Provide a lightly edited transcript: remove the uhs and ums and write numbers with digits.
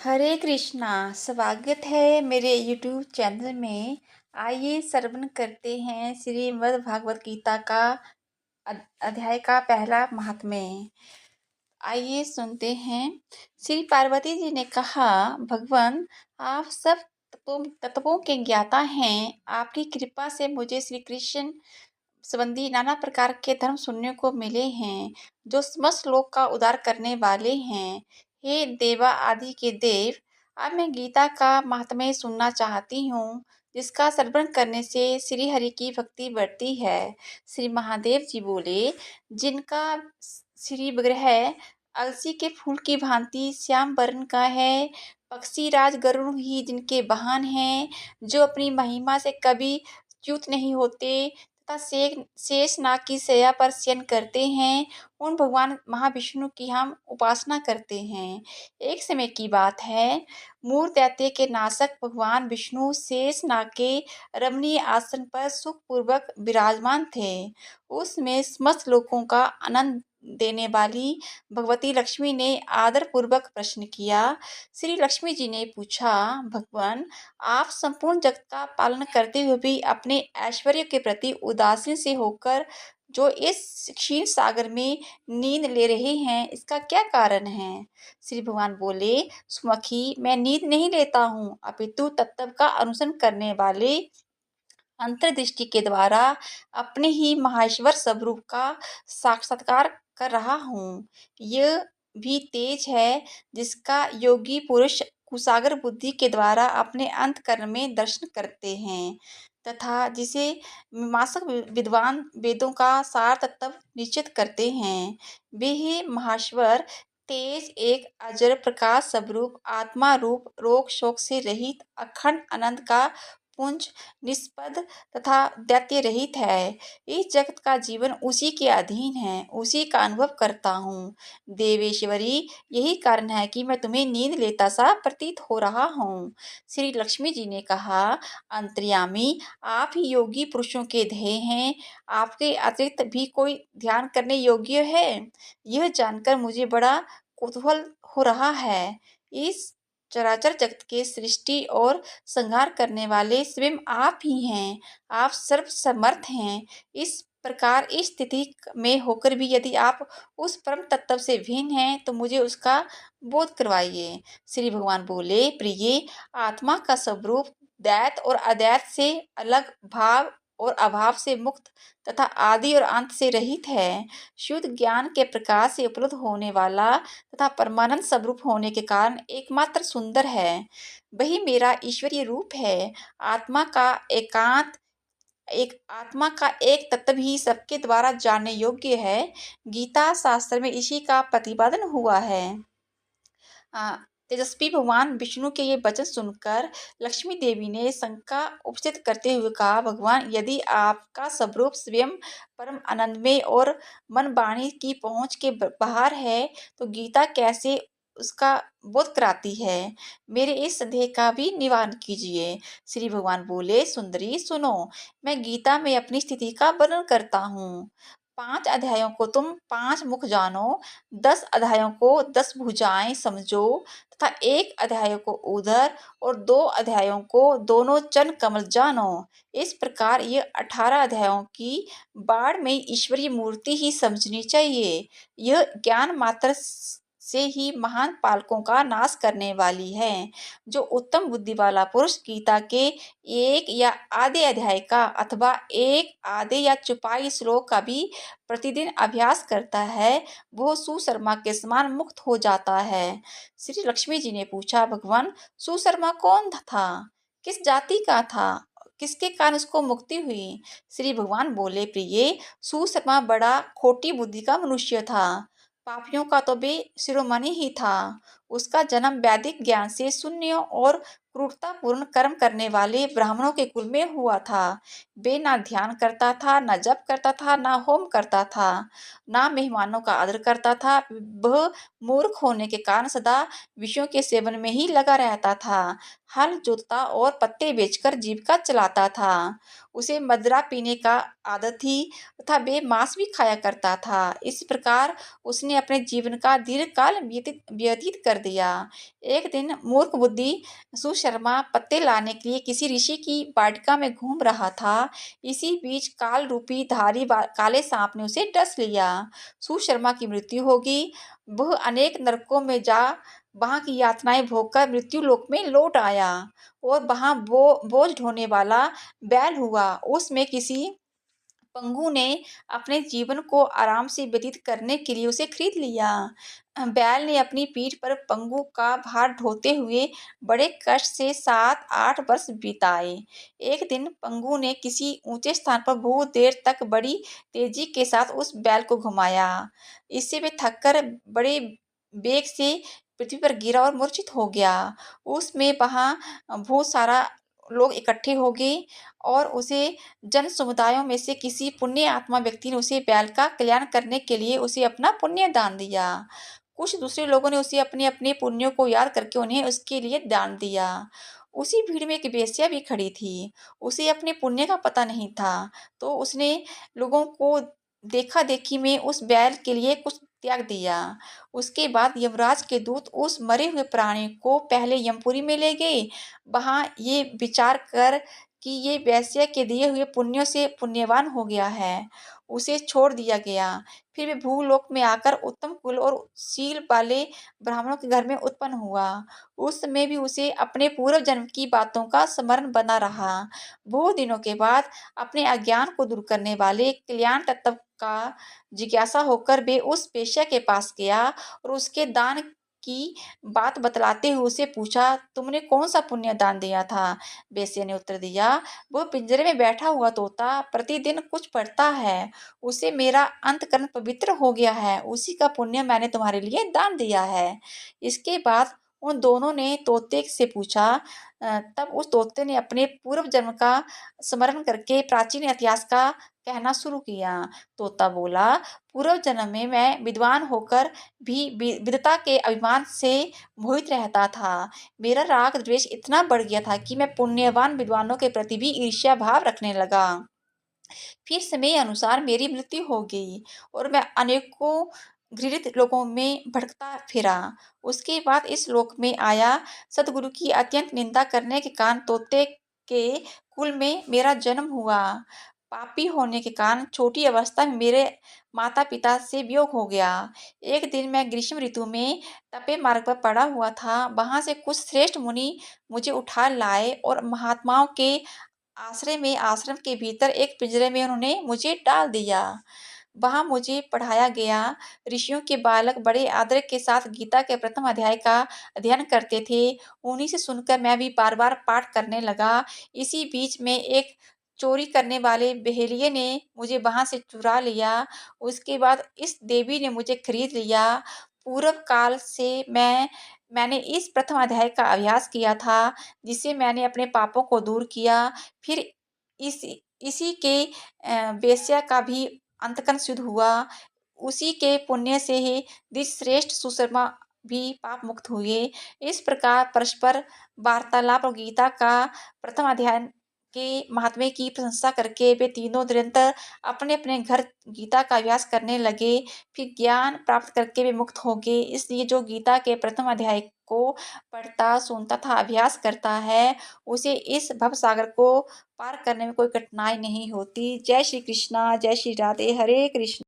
हरे कृष्णा। स्वागत है मेरे यूट्यूब चैनल में। आइए श्रवण करते हैं श्रीमद् भागवत गीता का अध्याय का पहला महात्म्य। आइए सुनते हैं। श्री पार्वती जी ने कहा, भगवान आप सब तत्वों के ज्ञाता हैं। आपकी कृपा से मुझे श्री कृष्ण संबंधी नाना प्रकार के धर्म सुनने को मिले हैं, जो समस्त लोक का उद्धार करने वाले हैं। हे देवा आदि के देव, अब मैं गीता का महात्म्य सुनना चाहती हूँ, जिसका श्रवण करने से श्री हरि की भक्ति बढ़ती है। श्री महादेव जी बोले, जिनका श्री विग्रह अलसी के फूल की भांति श्याम वर्ण का है, पक्षी राज गरुड़ ही जिनके वाहन हैं, जो अपनी महिमा से कभी च्युत नहीं होते तथा शेष नाग की शैया पर शयन करते हैं, उन भगवान महाविष्णु की हम उपासना करते हैं। एक समय की बात है, मूर दैत्य के नाशक भगवान विष्णु शेष नाग के रमणीय आसन पर सुखपूर्वक विराजमान थे। उसमें समस्त लोगों का आनंद देने वाली भगवती लक्ष्मी ने आदर पूर्वक प्रश्न किया। श्री लक्ष्मी जी ने पूछा, भगवान आप संपूर्ण जगत का पालन करते हुए भी अपने ऐश्वर्य के प्रति उदासीन से होकर जो इस क्षीण सागर में नींद ले रहे हैं, इसका क्या कारण है? श्री भगवान बोले, सुमखी मैं नींद नहीं लेता हूँ, अपितु तत्व का अनुसरण करने वाले अंतर्दृष्टि के द्वारा अपने ही महेश्वर स्वरूप का साक्षात्कार कर रहा हूँ। यह भी तेज है जिसका योगी पुरुष कुशाग्र बुद्धि के द्वारा अपने अंतकरण में दर्शन करते हैं, तथा जिसे मीमांसक विद्वान वेदों का सार तत्व निश्चित करते हैं। वे ही महेश्वर तेज एक अजर प्रकाश स्वरूप आत्मा रूप रोग शोक से रहित अखंड आनंद का पुंज निष्पद तथा दैत्य रहित है। इस जगत का जीवन उसी के अधीन है, उसी का अनुभव करता हूँ। देवेश्वरी, यही कारण है कि मैं तुम्हें नींद लेता सा प्रतीत हो रहा हूँ। श्री लक्ष्मी जी ने कहा, अंतर्यामी आप ही योगी पुरुषों के ध्येय हैं, आपके अतिरिक्त भी कोई ध्यान करने योग्य है? यह जानकर मुझे बड़ा कुतूहल हो रहा है। इस चराचर जगत के सृष्टि और संहार करने वाले स्वयं आप ही हैं। आप सर्वसमर्थ हैं। इस प्रकार इस स्थिति में होकर भी यदि आप उस परम तत्व से भिन्न हैं, तो मुझे उसका बोध करवाइए। श्री भगवान बोले, प्रिय आत्मा का स्वरूप दैत और अदैत से अलग, भाव और अभाव से मुक्त तथा आदि और अंत से रहित है। शुद्ध ज्ञान के प्रकाश से उपलब्ध होने वाला तथा परमानंद स्वरूप होने के कारण एकमात्र सुंदर है। वही मेरा ईश्वरीय रूप है। आत्मा का एक तत्व ही सबके द्वारा जानने योग्य है। गीता शास्त्र में इसी का प्रतिपादन हुआ है। तेजस्वी भगवान विष्णु के ये वचन सुनकर लक्ष्मी देवी ने शंका उपस्थित करते हुए कहा, भगवान यदि आपका स्वरूप स्वयं परम आनंदमय और मन वाणी की पहुँच के बाहर है, तो गीता कैसे उसका बोध कराती है? मेरे इस संदेह का भी निवारण कीजिए। श्री भगवान बोले, सुंदरी सुनो, मैं गीता में अपनी स्थिति का वर्णन करता हूँ। 5 अध्यायों को तुम 5 मुख जानो, 10 अध्यायों को 10 भुजाएं समझो तथा 1 अध्याय को उदर और 2 अध्यायों को दोनों चरण कमल जानो। इस प्रकार ये 18 अध्यायों की बाढ़ में ईश्वरीय मूर्ति ही समझनी चाहिए। यह ज्ञान मात्र से ही महान पालकों का नाश करने वाली है। जो उत्तम बुद्धि वाला पुरुष गीता के एक या आधे अध्याय का अथवा एक आधे या चौपाई श्लोक का भी प्रतिदिन अभ्यास करता है, वो सुशर्मा के समान मुक्त हो जाता है। श्री लक्ष्मी जी ने पूछा, भगवान सुशर्मा कौन था? किस जाति का था? किसके कारण उसको मुक्ति हुई? श्री भगवान बोले, प्रिय सुशर्मा बड़ा खोटी बुद्धि का मनुष्य था। पापियों का तो वे शिरोमणि ही था। उसका जन्म वैदिक ज्ञान से शून्य और क्रूरतापूर्ण कर्म करने वाले ब्राह्मणों के कुल में हुआ था। वे ना ध्यान करता था, ना जप करता था, ना होम करता था, ना मेहमानों का आदर करता था। वह मूर्ख होने के कारण सदा विषयों के सेवन में ही लगा रहता था। हल जोतता और पत्ते बेचकर जीविका चलाता था। उसे मदिरा पीने का आदत थी तथा वे मांस भी खाया करता था। इस प्रकार उसने अपने जीवन का दीर्घ काल व्यतीत कर दिया। एक दिन मूर्ख बुद्धि सुशर्मा पत्ते लाने के लिए किसी ऋषि की वाटिका में घूम रहा था। इसी बीच काल रूपी धारी काले सांप ने उसे डस लिया। सुशर्मा की मृत्यु होगी। वह अनेक नरकों में जा वहां की यातनाएं भोगकर मृत्यु लोक में लौट आया और वहां बोझ ढोने वाला बैल हुआ। उसमें किसी पंगु ने अपने जीवन को आराम से व्यतीत करने के लिए उसे खरीद लिया। बैल ने अपनी पीठ पर पंगु का भार ढोते हुए बड़े कष्ट से 7-8 वर्ष बिताए। एक दिन पंगु ने किसी ऊंचे स्थान पर बहुत देर तक बड़ी तेजी के साथ उस बैल को घुमाया। इससे वे थककर बड़े वेग से पृथ्वी पर गिरा और मूर्छित हो गया। उसमें वहां बहुत सारा लोग इकट्ठे हो गए और उसे जन समुदायों में से किसी पुण्य आत्मा व्यक्ति ने उसे बैल का कल्याण करने के लिए उसे अपना पुण्य दान दिया। कुछ दूसरे लोगों ने उसे अपने अपने पुण्यों को याद करके उन्हें उसके लिए दान दिया। उसी भीड़ में एक वेश्या भी खड़ी थी। उसे अपने पुण्य का पता नहीं था, तो उसने लोगों को देखा देखी में उस बैल के लिए कुछ त्याग दिया। उसके बाद यमराज के दूत उस मरे हुए प्राणी को पहले यमपुरी में ले गए। वहां ये विचार कर कि ये वेश्या के दिए हुए पुण्यों से पुण्यवान हो गया है, उसे छोड़ दिया गया। फिर वे भूलोक में आकर उत्तम कुल और शील वाले ब्राह्मणों के घर में उत्पन्न हुआ। उस समय भी उसे अपने पूर्व जन्म की बातों का स्मरण बना रहा। बहुत दिनों के बाद अपने अज्ञान को दूर करने वाले कल्याण तत्व का जिज्ञासा होकर वे उस वेश्या के पास गया और उसके दान की बात बतलाते हुए उसे पूछा, तुमने कौन सा पुण्य दान दिया था? वेश्या ने उत्तर दिया, वो पिंजरे में बैठा हुआ तोता प्रतिदिन कुछ पढ़ता है, उसे मेरा अंतकरण पवित्र हो गया है, उसी का पुण्य मैंने तुम्हारे लिए दान दिया है। इसके बाद उन दोनों ने तोते से पूछा। तब उस तोते ने अपने पूर्व जन्म का स्मरण करके प्राचीन इतिहास का कहना शुरू किया। तोता बोला, पूर्व जन्म में मैं विद्वान होकर भी विद्वता के अभिमान से मोहित रहता था। मेरा राग द्वेष इतना बढ़ गया था कि मैं पुण्यवान विद्वानों के प्रति भी ईर्ष्या भाव रखने लगा। फिर समय अनुसार मेरी मृत्यु हो गई और मैं अनेकों घृणित लोगों में भटकता फिरा। उसके बाद इस लोक में आया। सदगुरु की अत्यंत निंदा करने के कारण तोते के कुल में मेरा जन्म हुआ। पापी होने के कारण छोटी अवस्था में मेरे माता पिता से वियोग हो गया। एक दिन मैं ग्रीष्म ऋतु में तपे मार्ग पर पड़ा हुआ था। वहां से कुछ श्रेष्ठ मुनि मुझे उठा लाए और महात्माओं के आश्रय में आश्रम के भीतर एक पिंजरे में उन्होंने मुझे डाल दिया। वहां मुझे पढ़ाया गया। ऋषियों के बालक बड़े आदर के साथ गीता के प्रथम अध्याय का अध्ययन करते थे। उन्हीं से सुनकर मैं भी बार बार पाठ करने लगा। इसी बीच में एक चोरी करने वाले बहेलिये ने मुझे वहां से चुरा लिया। उसके बाद इस देवी ने मुझे खरीद लिया। पूर्व काल से मैंने इस प्रथम अध्याय का अभ्यास किया था, जिससे मैंने अपने पापों को दूर किया। फिर इसी के वेश्या का भी अंतकन शुद्ध हुआ। उसी के पुण्य से ही श्रेष्ठ सुशर्मा भी पाप मुक्त हुए। इस प्रकार परस्पर वार्तालाप और गीता का प्रथम अध्याय के महात्म्य की प्रशंसा करके वे तीनों निरंतर अपने अपने घर गीता का अभ्यास करने लगे। फिर ज्ञान प्राप्त करके वे मुक्त हो गए। इसलिए जो गीता के प्रथम अध्याय को पढ़ता सुनता था अभ्यास करता है, उसे इस भव सागर को पार करने में कोई कठिनाई नहीं होती। जय श्री कृष्णा, जय श्री राधे, हरे कृष्ण।